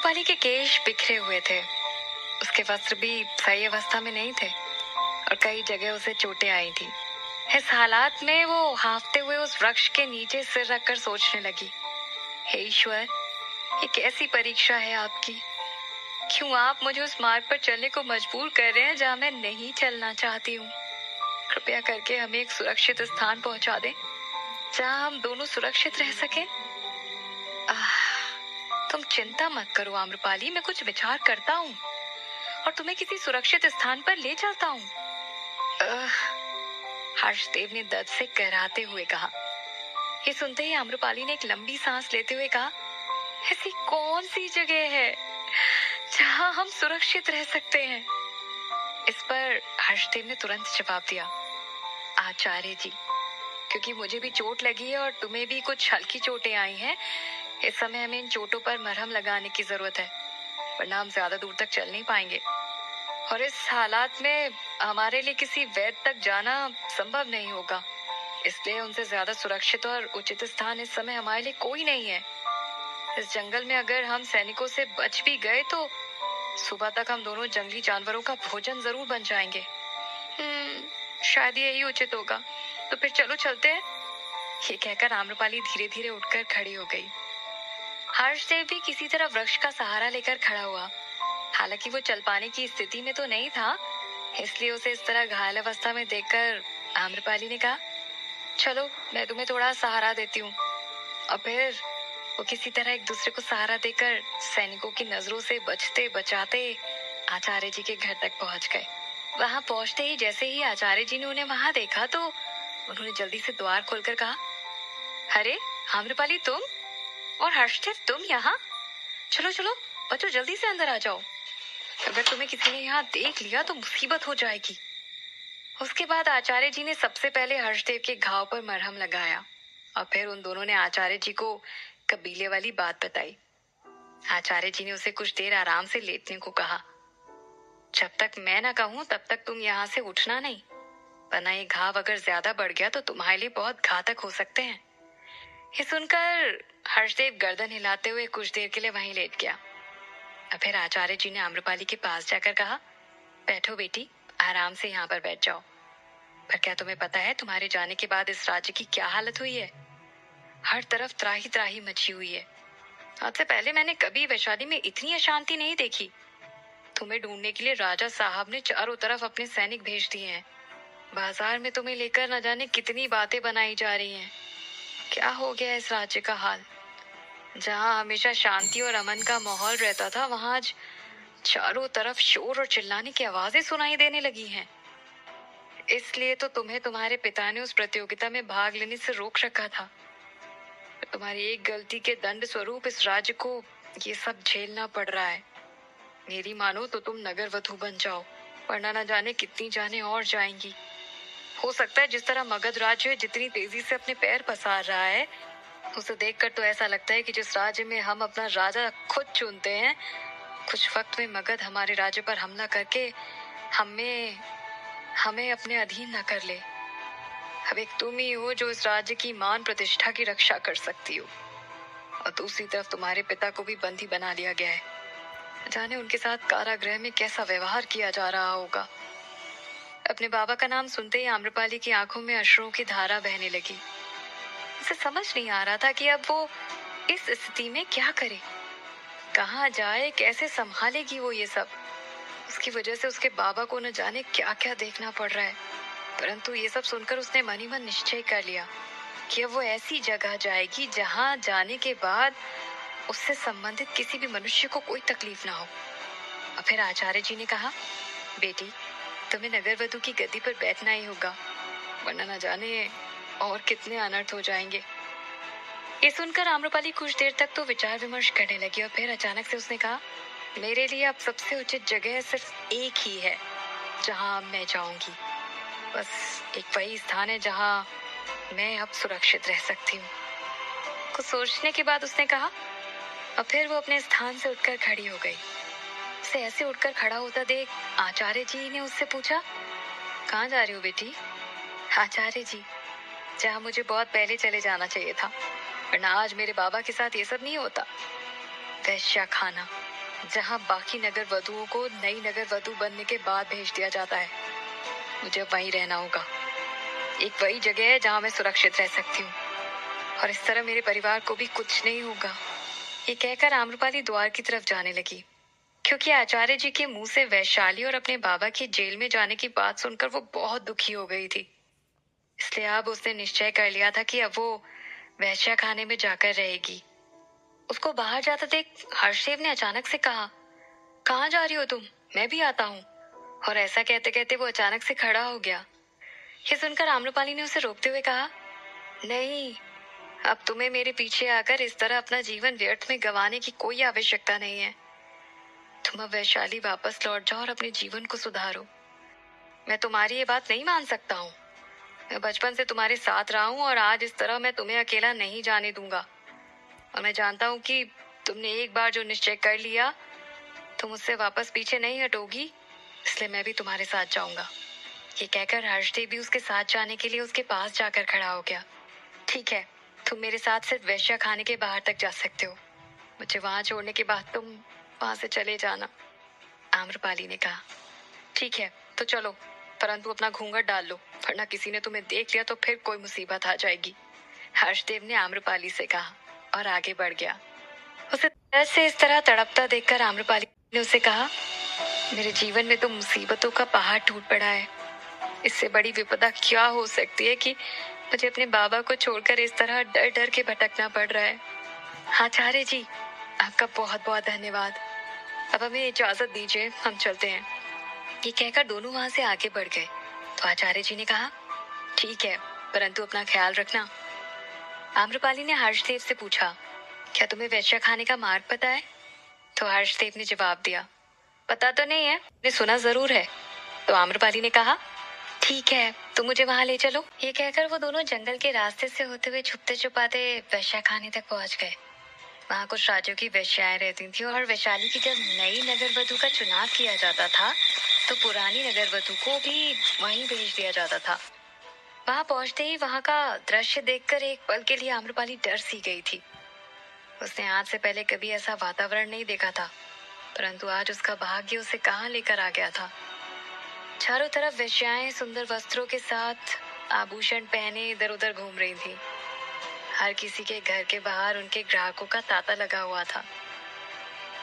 आम्रपाली के केश बिखरे हुए थे। उसके वस्त्र भी सही अवस्था में नहीं थे और कई जगह उसे चोटें आई थी। इस हालात में वो हांफते हुए उस वृक्ष के नीचे सिर रखकर सोचने लगी, हे ईश्वर, ये कैसी परीक्षा है आपकी? क्यों आप मुझे उस मार्ग पर चलने को मजबूर कर रहे हैं जहाँ मैं नहीं चलना चाहती हूँ? कृपया करके हमें एक सुरक्षित स्थान पहुँचा दें जहाँ हम दोनों सुरक्षित रह सकें। तुम चिंता मत करो आम्रपाली, मैं कुछ विचार करता हूँ और तुम्हें किसी सुरक्षित स्थान पर ले चलता हूँ। हर्षदेव ने दर्द से कराहते हुए कहा। ये सुनते ही आम्रपाली ने एक लंबी सांस लेते हुए कहा, ऐसी कौन सी जगह है जहाँ हम सुरक्षित रह सकते हैं? इस पर हर्षदेव ने तुरंत जवाब दिया, आचार्य जी, क्योंकि मुझे भी चोट लगी है और तुम्हें भी कुछ हल्की चोटें आई हैं, इस समय हमें इन चोटों पर मरहम लगाने की जरूरत है, वरना हम ज्यादा दूर तक चल नहीं पाएंगे और इस हालात में हमारे लिए किसी वैद्य तक जाना संभव नहीं होगा। इसलिए उनसे ज्यादा सुरक्षित और उचित स्थान इस समय हमारे लिए कोई नहीं है। इस जंगल में अगर हम सैनिकों से बच भी गए तो सुबह तक हम दोनों जंगली जानवरों का भोजन जरूर बन जाएंगे। शायद यही उचित होगा, तो फिर चलो चलते हैं। ये कहकर आम्रपाली धीरे धीरे उठकर खड़ी हो गई। हर्षदेव भी किसी तरह वृक्ष का सहारा लेकर खड़ा हुआ। हालांकि वो चल पाने की स्थिति में तो नहीं था, इसलिए उसे इस तरह घायल अवस्था में देखकर आम्रपाली ने कहा, चलो मैं तुम्हें थोड़ा सहारा देती हूँ। और फिर वो किसी तरह एक दूसरे को सहारा देकर सैनिकों की नजरों से बचते बचाते आचार्य जी के घर तक पहुंच गए। वहां पहुंचते ही जैसे ही आचार्य जी ने उन्हें वहां देखा तो उन्होंने जल्दी से द्वार खोलकर कहा, अरे आम्रपाली तुम और हर्षदेव तुम यहाँ? चलो चलो बच्चों, जल्दी से अंदर आ जाओ, अगर तुम्हें किसी ने यहाँ देख लिया तो मुसीबत हो जाएगी। उसके बाद आचार्य जी ने सबसे पहले हर्षदेव के घाव पर मरहम लगाया और फिर उन दोनों ने आचार्य जी को कबीले वाली बात बताई। आचार्य जी ने उसे कुछ देर आराम से लेटने को कहा। जब तक मैं ना कहूं तब तक तुम यहाँ से उठना नहीं, वरना ये घाव अगर ज्यादा बढ़ गया तो तुम्हारे लिए बहुत घातक हो सकते हैं। ये सुनकर हर्षदेव गर्दन हिलाते हुए कुछ देर के लिए वहीं लेट गया। और फिर आचार्य जी ने आम्रपाली के पास जाकर कहा, बैठो बेटी, आराम से यहाँ पर बैठ जाओ। पर क्या तुम्हें पता है तुम्हारे जाने के बाद इस राज्य की क्या हालत हुई है? हर तरफ त्राही त्राही मची हुई है। आज से पहले मैंने कभी वैशाली में इतनी अशांति नहीं देखी। तुम्हें ढूंढने के लिए राजा साहब ने चारों तरफ अपने सैनिक भेज दिए हैं। बाजार में तुम्हें लेकर न जाने कितनी बातें बनाई जा रही हैं। क्या हो गया इस राज्य का हाल? जहाँ हमेशा शांति और अमन का माहौल रहता था, वहाँ आज चारों तरफ शोर और चिल्लाने की आवाजें सुनाई देने लगी हैं। इसलिए तो तुम्हें तुम्हारे पिता ने उस प्रतियोगिता में भाग लेने से रोक रखा था। तुम्हारी एक गलती के दंड स्वरूप इस राज्य को ये सब झेलना पड़ रहा है। मेरी मानो तो तुम नगर वधू बन जाओ, वरना न जाने कितनी जाने और जाएंगी। हो सकता है जिस तरह मगध राज्य जितनी तेजी से अपने पैर पसार रहा है, उसे देखकर तो ऐसा लगता है कि जिस राज्य में हम अपना राजा खुद चुनते हैं, कुछ वक्त में मगध हमारे राज्य पर हमला करके हमें अपने अधीन न कर ले। अब एक तुम ही हो जो इस राज्य की मान प्रतिष्ठा की रक्षा कर सकती हो, और दूसरी तरफ तुम्हारे पिता को भी बंदी बना लिया गया है। जाने उनके साथ कारागृह में कैसा व्यवहार किया जा रहा होगा। अपने बाबा का नाम सुनते ही आम्रपाली की आंखों में अश्रुओं की धारा बहने लगी। उसे समझ नहीं आ रहा था कि अब वो इस स्थिति में क्या करे, कहाँ जाए, कैसे संभालेगी वो ये सब। उसकी वजह से उसके बाबा को न जाने क्या क्या देखना पड़ रहा है। परंतु ये सब सुनकर उसने मन ही मन निश्चय कर लिया कि अब वो ऐसी जगह जाएगी जहाँ जाने के बाद उससे संबंधित किसी भी मनुष्य को कोई तकलीफ ना हो। और फिर आचार्य जी ने कहा, बेटी तुम्हें नगर वधू की गद्दी पर बैठना ही होगा, वरना न जाने और कितने अनर्थ हो जाएंगे। ये सुनकर आम्रपाली कुछ देर तक तो विचार विमर्श करने लगी और फिर अचानक से उसने कहा, मेरे लिए अब सबसे उचित जगह सिर्फ एक ही है जहाँ मैं जाऊंगी। बस एक वही स्थान है जहाँ मैं अब सुरक्षित रह सकती हूँ। कुछ सोचने के बाद उसने कहा, और फिर वो अपने स्थान से उठकर खड़ी हो गई। उसे ऐसे उठकर खड़ा होता देख आचार्य जी ने उससे पूछा, कहाँ जा रही हो बेटी? आचार्य जी, जहाँ मुझे बहुत पहले चले जाना चाहिए था, वरना आज मेरे बाबा के साथ ये सब नहीं होता। वैश्या खाना, जहाँ बाकी नगर वधुओं को नई नगर वधु बनने के बाद भेज दिया जाता है। मुझे वहीं रहना होगा। एक वही जगह है जहाँ मैं सुरक्षित रह सकती हूँ और इस तरह मेरे परिवार को भी कुछ नहीं होगा। ये कहकर आम्रपाली द्वार की तरफ जाने लगी, क्योंकि आचार्य जी के मुंह से वैशाली और अपने बाबा की जेल में जाने की बात सुनकर वो बहुत दुखी हो गई थी। इसलिए अब उसने निश्चय कर लिया था कि अब वो वैश्या खाने में जाकर रहेगी। उसको बाहर जाता देख हर्षदेव ने अचानक से कहा, कहाँ जा रही हो तुम? मैं भी आता हूँ। और ऐसा कहते कहते वो अचानक से खड़ा हो गया। ये सुनकर आम्रपाली ने उसे रोकते हुए कहा, नहीं, अब तुम्हें मेरे पीछे आकर इस तरह अपना जीवन व्यर्थ में गंवाने की कोई आवश्यकता नहीं है। तुम अब वैशाली वापस लौट जाओ और अपने जीवन को सुधारो। मैं तुम्हारी ये बात नहीं मान सकता हूँ। मैं बचपन से तुम्हारे साथ रहा हूँ और आज इस तरह मैं तुम्हें अकेला नहीं जाने दूंगा। और मैं जानता हूँ कि तुमने एक बार जो निश्चय कर लिया तुम उससे वापस पीछे नहीं हटोगी, इसलिए मैं भी तुम्हारे साथ जाऊंगा। ये कहकर हर्षदेव भी उसके साथ जाने के लिए उसके पास जाकर खड़ा हो गया। ठीक है, तुम मेरे साथ सिर्फ वैश्या खाने के बाहर तक जा सकते हो। मुझे वहां छोड़ने के बाद तुम वहां से चले जाना, आम्रपाली ने कहा। ठीक है, तो चलो, परंतु अपना घूंघट डाल लो, वरना किसी ने तुम्हें देख लिया तो फिर कोई मुसीबत आ जाएगी, हर्षदेव ने आम्रपाली से कहा और आगे बढ़ गया। उसे तरस से इस तरह तड़पता देखकर आम्रपाली ने उसे कहा, मेरे जीवन में तो मुसीबतों का पहाड़ टूट पड़ा है। इससे बड़ी विपदा क्या हो सकती है कि मुझे अपने बाबा को छोड़कर इस तरह डर डर के भटकना पड़ रहा है। आचार्य जी, आपका बहुत बहुत धन्यवाद। अब हमें इजाजत दीजिए, हम चलते हैं। ये कहकर दोनों वहां से आगे बढ़ गए तो आचार्य जी ने कहा, ठीक है, परंतु अपना ख्याल रखना। आम्रपाली ने हर्षदेव से पूछा, क्या तुम्हें वैश्या खाने का मार्ग पता है? तो हर्षदेव ने जवाब दिया, पता तो नहीं है, मैंने सुना जरूर है। तो आम्रपाली ने कहा, ठीक है, तुम मुझे वहां ले चलो। ये कहकर वो दोनों जंगल के रास्ते से होते हुए छुपते छुपाते वैश्या खाने तक पहुंच गए। वहाँ कुछ राज्यों की वेश्याएं रहती थी और वैशाली की जब नई नगर वधु का चुनाव किया जाता था तो पुरानी नगर वधु को भी वहीं भेज दिया जाता था। वहाँ पहुंचते ही वहाँ का दृश्य देखकर एक पल के लिए आम्रपाली डर सी गई थी। उसने आज से पहले कभी ऐसा वातावरण नहीं देखा था, परंतु आज उसका भाग्य उसे कहाँ लेकर आ गया था। चारों तरफ वेश्याएं सुंदर वस्त्रों के साथ आभूषण पहने इधर उधर घूम रही थी। हर किसी के घर के बाहर उनके ग्राहकों का तांता लगा हुआ था।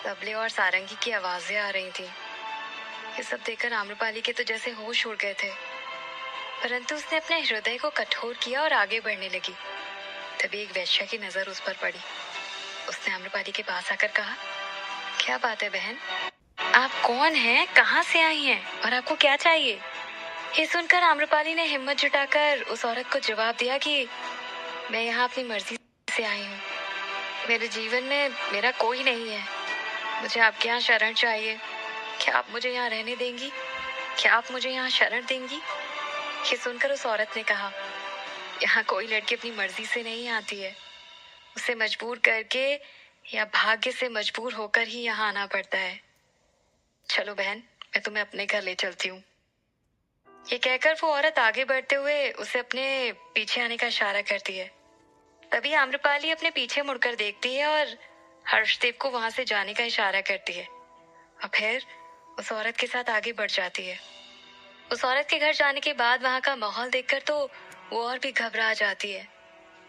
तबले और सारंगी की आवाजें आ रही थी। ये सब देखकर आम्रपाली के तो जैसे होश उड़ गए थे, परंतु उसने अपने हृदय को कठोर किया और आगे बढ़ने लगी। तभी एक वेश्या की नजर उस पर पड़ी। उसने आम्रपाली के पास आकर कहा, क्या बात है बहन, आप कौन हैं, कहाँ से आई हैं और आपको क्या चाहिए? ये सुनकर आम्रपाली ने हिम्मत जुटाकर उस औरत को जवाब दिया कि मैं यहाँ अपनी मर्जी से आई हूँ। मेरे जीवन में मेरा कोई नहीं है। मुझे आपके यहाँ शरण चाहिए। क्या आप मुझे यहाँ रहने देंगी? क्या आप मुझे यहाँ शरण देंगी? ये सुनकर उस औरत ने कहा, यहाँ कोई लड़की अपनी मर्जी से नहीं आती है। उसे मजबूर करके या भाग्य से मजबूर होकर ही यहाँ आना पड़ता है। चलो बहन, मैं तुम्हें अपने घर ले चलती हूँ। ये कहकर वो औरत आगे बढ़ते हुए उसे अपने पीछे आने का इशारा करती है। तभी आम्रपाली अपने पीछे मुड़कर देखती है और हर्षदेव को वहां से जाने का इशारा करती है और फिर उस औरत के साथ आगे बढ़ जाती है। उस औरत के घर जाने के बाद वहां का माहौल देखकर तो वो और भी घबरा जाती है,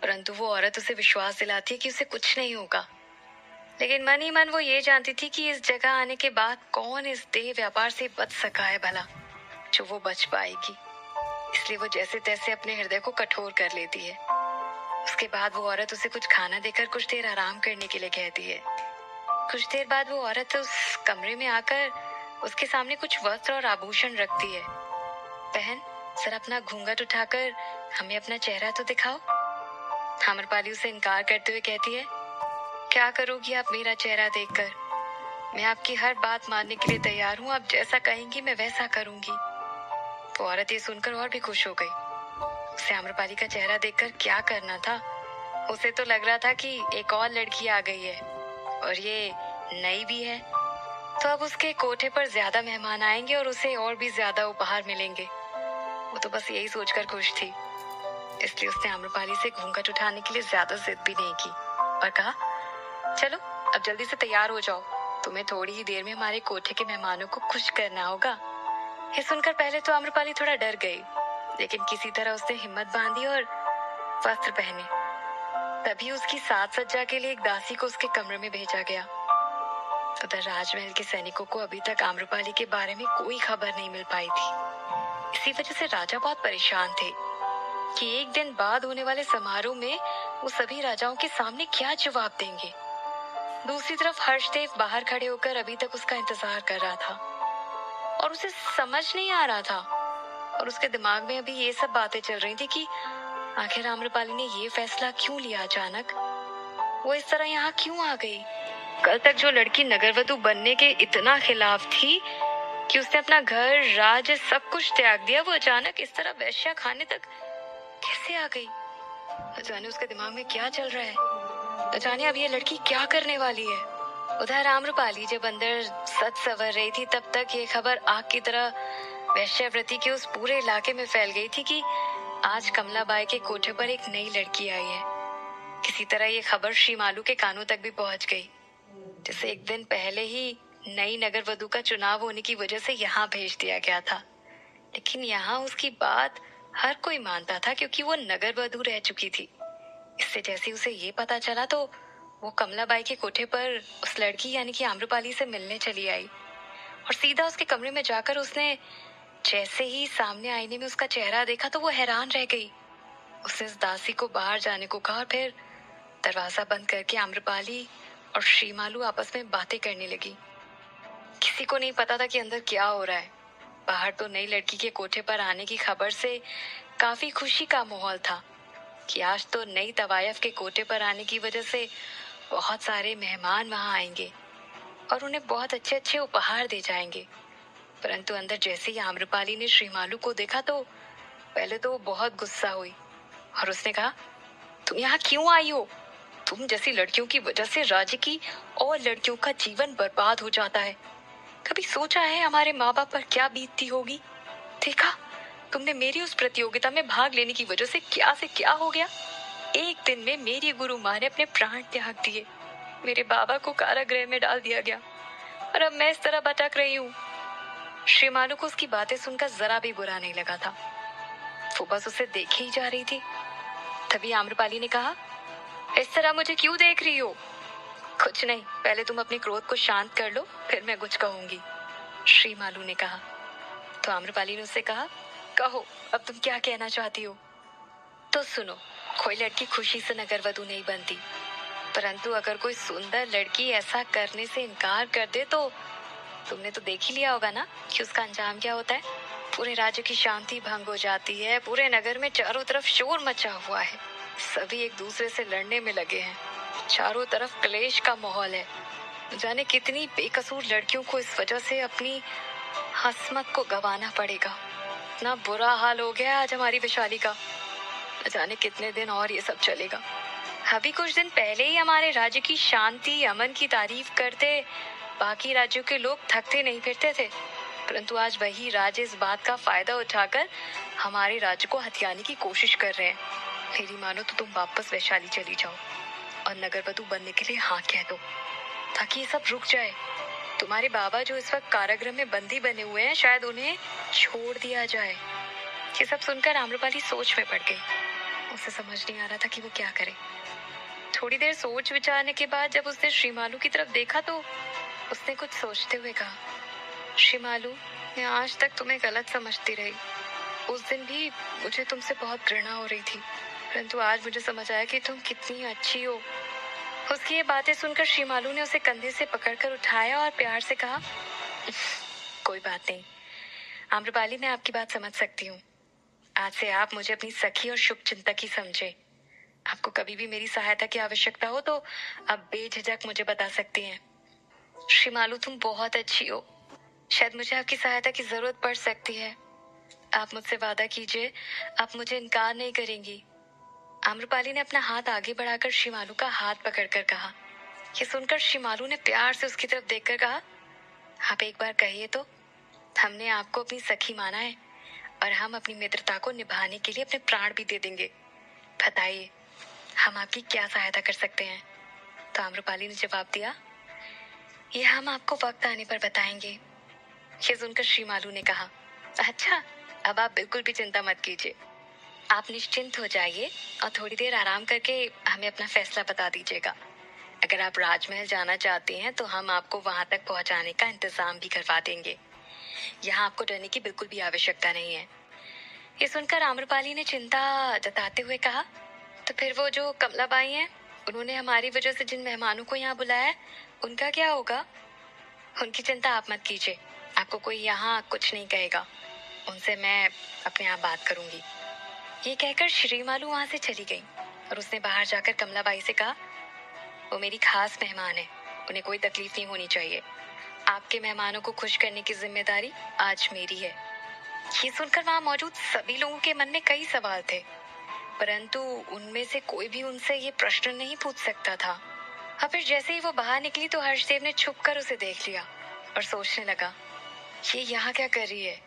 परंतु वो औरत उसे विश्वास दिलाती है कि उसे कुछ नहीं होगा। लेकिन मन ही मन वो ये जानती थी कि इस जगह आने के बाद कौन इस देह व्यापार से बच सका है भला, जो वो बच पाएगी। इसलिए वो जैसे तैसे अपने हृदय को कठोर कर लेती है। उसके बाद वो औरत उसे कुछ खाना देकर कुछ देर आराम करने के लिए कहती है। कुछ देर बाद वो औरत उस कमरे में आकर उसके सामने कुछ वस्त्र और आभूषण रखती है। बहन, जरा अपना घूंघट उठाकर हमें अपना चेहरा तो दिखाओ। आम्रपाली उसे इनकार करते हुए कहती है, क्या करोगी आप मेरा चेहरा देखकर? मैं आपकी हर बात मानने के लिए तैयार हूँ। आप जैसा कहेंगी मैं वैसा करूंगी। वो औरत ये सुनकर और भी खुश हो गई। उसे आम्रपाली का चेहरा देखकर क्या करना था। उसे तो लग रहा था कि एक और लड़की आ गई है और ये नई भी है, तो अब उसके कोठे पर ज्यादा मेहमान आएंगे और उसे और भी ज्यादा उपहार मिलेंगे। वो तो बस यही सोचकर खुश थी। इसलिए उसने आम्रपाली से घूंघट उठाने के लिए ज्यादा जिद भी नहीं की और कहा, चलो अब जल्दी से तैयार हो जाओ, तुम्हें थोड़ी ही देर में हमारे कोठे के मेहमानों को खुश करना होगा। ये सुनकर पहले तो आम्रपाली थोड़ा डर गई, लेकिन किसी तरह उसने हिम्मत बांधी और वस्त्र पहने। तभी उसकी साज सज्जा के लिए एक दासी को उसके कमरे में भेजा गया। उधर राजमहल के सैनिकों को अभी तक आम्रपाली के बारे में कोई खबर नहीं मिल पाई थी। इसी वजह से राजा बहुत परेशान थे कि एक दिन बाद होने वाले समारोह में वो सभी राजाओं के सामने क्या जवाब देंगे। दूसरी तरफ हर्षदेव बाहर खड़े होकर अभी तक उसका इंतजार कर रहा था और उसे समझ नहीं आ रहा था, और उसके दिमाग में अभी ये सब बातें चल रही थी कि आखिर आम्रपाली ने ये फैसला क्यों लिया अचानक। वो इस तरह यहाँ क्यों आ गई। कल तक जो लड़की नगरवधु बनने के इतना खिलाफ थी कि उसने अपना घर, राज्य, सब कुछ त्याग दिया, वो अचानक इस तरह वेश्या खाने तक कैसे आ गई। न जाने उसके दिमाग में क्या चल रहा है, न जाने अब ये लड़की क्या करने वाली है। उधर आम्रपाली जब अंदर सच सवर रही थी, तब तक ये खबर आग की तरह वैश्यावृत्ति के उस पूरे इलाके में फैल गई थी कि आज कमलाबाई के कोठे पर एक नई लड़की आई है। किसी तरह ये खबर श्री मालू के कानों तक भी पहुंच गई, जिसे एक दिन पहले ही नई नगरवधु का चुनाव होने की वजह से यहाँ भेज दिया गया था। लेकिन यहाँ उसकी बात हर कोई मानता था, क्योंकि वो नगरवधु रह चुकी थी। इससे जैसे उसे ये पता चला तो वो कमलाबाई के कोठे पर उस लड़की यानी कि आम्रपाली से मिलने चली आई, और सीधा उसके कमरे में जाकर उसने जैसे ही सामने आईने में उसका चेहरा देखा तो वो हैरान रह गई। उसने उस दासी को बाहर जाने को कहा और फिर दरवाजा बंद करके आम्रपाली और श्रीमालू आपस में बातें करने लगी। किसी को नहीं पता था कि अंदर क्या हो रहा है। बाहर तो नई लड़की के कोठे पर आने की खबर से काफी खुशी का माहौल था कि आज तो नई तवायफ के कोठे पर आने की वजह से बहुत सारे मेहमान वहां आएंगे और उन्हें बहुत अच्छे अच्छे उपहार दे जाएंगे। परंतु अंदर जैसे ही आम्रपाली ने श्रीमालू को देखा तो पहले तो वो बहुत गुस्सा हुई और उसने कहा, तुम यहाँ क्यों आई हो? तुम जैसी लड़कियों की वजह से राज्य की और लड़कियों का जीवन बर्बाद हो जाता है। कभी सोचा है हमारे माँ बाप पर क्या बीतती होगी? देखा तुमने मेरी उस प्रतियोगिता में भाग लेने की वजह से क्या हो गया। एक दिन में मेरी गुरु माँ ने अपने प्राण त्याग दिए, मेरे बाबा को कारागृह में डाल दिया गया और अब मैं इस तरह भटक रही हूँ। श्रीमालू को उसकी बातें सुनकर जरा भी बुरा नहीं लगा था, वो बस उसे देखे ही जा रही थी। तभी आम्रपाली ने कहा, इस तरह मुझे क्यों देख रही हो? कुछ नहीं, पहले तुम अपने क्रोध को शांत कर लो, फिर मैं कुछ कहूंगी, श्रीमालू ने कहा। तो आम्रपाली ने उससे कहा, कहो अब तुम क्या कहना चाहती हो? तो सुनो, कोई लड़की खुशी से नगरवधु नहीं बनती, परंतु अगर कोई सुंदर लड़की ऐसा करने से इनकार कर दे तो तुमने तो देख ही लिया होगा ना कि उसका अंजाम क्या होता है। पूरे राज्य की शांति भंग हो जाती है, पूरे नगर में चारों तरफ शोर मचा हुआ है, सभी एक दूसरे से लड़ने में लगे हैं, चारों तरफ क्लेश का माहौल है। जाने कितनी बेकसूर लड़कियों को इस वजह से अपनी हस्मत को गंवाना पड़ेगा। इतना बुरा हाल हो गया आज हमारी वैशाली का, जाने कितने दिन और ये सब चलेगा। अभी कुछ दिन पहले ही हमारे राज्य की शांति अमन की तारीफ करते बाकी राज्यों के लोग थकते नहीं फिरते थे, परंतु आज वही राज्य इस बात का फायदा उठाकर हमारे राज्य को हथियाने की कोशिश कर रहे हैं। मेरी मानो तो तुम वापस वैशाली चली जाओ और नगरवधु बनने के लिए हाँ कह दो, ताकि ये सब रुक जाए। तुम्हारे बाबा जो इस वक्त कारागृह में बंदी बने हुए हैं, शायद उन्हें छोड़ दिया जाए। ये सब सुनकर आम्रपाली सोच में पड़ गई। उसे समझ नहीं आ रहा था कि वो क्या करे। थोड़ी देर सोच विचारने के बाद जब उसने श्रीमालू की तरफ देखा तो उसने कुछ सोचते हुए कहा, श्रीमालू, मैं आज तक तुम्हें गलत समझती रही। उस दिन भी मुझे तुमसे बहुत घृणा हो रही थी, परंतु आज मुझे समझ आया कि तुम कितनी अच्छी हो। उसकी ये बातें सुनकर श्रीमालू ने उसे कंधे से पकड़कर उठाया और प्यार से कहा, कोई बात नहीं आम्रपाली, मैं आपकी बात समझ सकती हूँ। आज से आप मुझे अपनी सखी और शुभचिंतक ही समझे। आपको कभी भी मेरी सहायता की आवश्यकता हो तो आप बेझिझक मुझे बता सकती हैं। श्रीमालू, तुम बहुत अच्छी हो, शायद मुझे आपकी सहायता की जरूरत पड़ सकती है। आप मुझसे वादा कीजिए, आप मुझे इनकार नहीं करेंगी। आम्रपाली ने अपना हाथ आगे बढ़ाकर श्रीमालू का हाथ पकड़कर कहा। ये सुनकर श्रीमालू ने प्यार से उसकी तरफ देखकर कहा, आप एक बार कहिए तो, हमने आपको अपनी सखी माना है और हम अपनी मित्रता को निभाने के लिए अपने प्राण भी दे देंगे। बताइए हम आपकी क्या सहायता कर सकते हैं? तो आम्रपाली ने जवाब दिया, ये हम आपको वक्त आने पर बताएंगे। ये सुनकर श्री मालू ने कहा, अच्छा, अब आप बिल्कुल भी चिंता मत कीजिए। आप निश्चिंत हो जाइए और थोड़ी देर आराम करके हमें अपना फैसला बता दीजिएगा। अगर आप राजमहल जाना चाहते हैं तो हम आपको वहां तक पहुंचाने का इंतजाम भी करवा देंगे। यहाँ आपको डरने की बिल्कुल भी आवश्यकता नहीं है। ये सुनकर आम्रपाली ने चिंता जताते हुए कहा, तो फिर वो जो कमलाबाई हैं, उन्होंने हमारी वजह से जिन मेहमानों को यहाँ बुलाया है, उनका क्या होगा? उनकी चिंता आप मत कीजिए, आपको कोई यहाँ कुछ नहीं कहेगा। उनसे मैं अपने आप बात करूंगी। ये कहकर श्री मालू वहां से चली गई और उसने बाहर जाकर कमलाबाई से कहा, वो मेरी खास मेहमान है, उन्हें कोई तकलीफ नहीं होनी चाहिए। आपके मेहमानों को खुश करने की जिम्मेदारी आज मेरी है। ये सुनकर वहां मौजूद सभी लोगों के मन में कई सवाल थे, परंतु उनमें से कोई भी उनसे ये प्रश्न नहीं पूछ सकता था। और फिर जैसे ही वो बाहर निकली तो हर्षदेव ने छुपकर उसे देख लिया और सोचने लगा, ये यहाँ क्या कर रही है?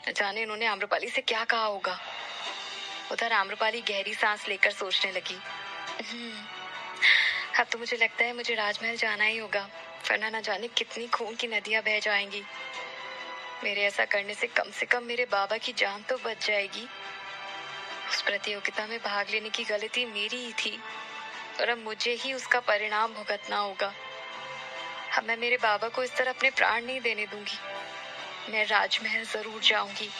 न जाने इन्होंने आम्रपाली से क्या कहा होगा। उधर आम्रपाली गहरी सांस लेकर सोचने लगी, अब तो मुझे लगता है मुझे राजमहल जाना ही होगा, वरना न जाने कितनी खून की नदियां बह जाएंगी। मेरे ऐसा करने से कम मेरे बाबा की जान तो बच जाएगी। उस प्रतियोगिता में भाग लेने की गलती मेरी ही थी और अब मुझे ही उसका परिणाम भुगतना होगा। अब मैं मेरे बाबा को इस तरह अपने प्राण नहीं देने दूंगी। मैं राजमहल जरूर जाऊंगी।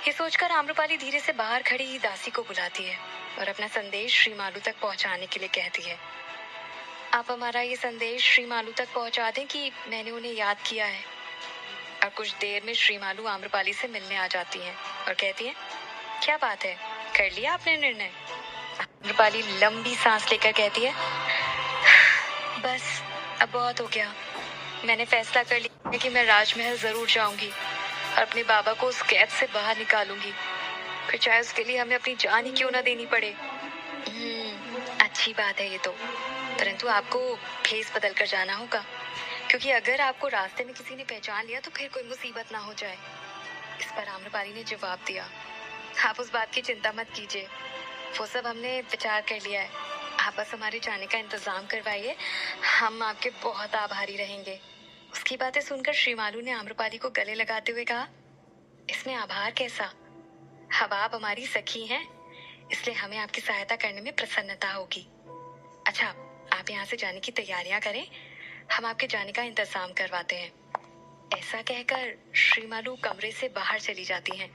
ये सोचकर आम्रपाली धीरे से बाहर खड़ी ही दासी को बुलाती है और अपना संदेश श्री मालू तक पहुंचाने के लिए कहती है, आप हमारा ये संदेश श्री मालू तक पहुंचा दें कि मैंने उन्हें याद किया है। और कुछ देर में श्री मालू आम्रपाली से मिलने आ जाती हैं और कहती हैं, क्या बात है, कर लिया आपने निर्णय? आम्रपाली लंबी सांस लेकर कहती है, बस अब बहुत हो गया। मैंने फैसला कर लिया है कि मैं राजमहल जरूर जाऊंगी और अपने बाबा को उस कैद से बाहर निकालूंगी, फिर चाहे उसके लिए हमें अपनी जान ही क्यों ना देनी पड़े। अच्छी बात है ये तो, परंतु आपको भेस बदल कर जाना होगा, क्योंकि अगर आपको रास्ते में किसी ने पहचान लिया तो फिर कोई मुसीबत ना हो जाए। इस पर आम्रपाली ने जवाब दिया, आप उस बात की चिंता मत कीजिए, वो सब हमने विचार कर लिया है। आप बस हमारे जाने का इंतजाम करवाइए, हम आपके बहुत आभारी रहेंगे। उसकी बातें सुनकर श्री मालू ने आम्रपाली को गले लगाते हुए कहा, इसमें आभार कैसा? अब आप हमारी सखी हैं, इसलिए हमें आपकी सहायता करने में प्रसन्नता होगी। अच्छा, आप यहाँ से जाने की तैयारियां करें, हम आपके जाने का इंतजाम करवाते हैं। ऐसा कहकर श्री मालू कमरे से बाहर चली जाती हैं।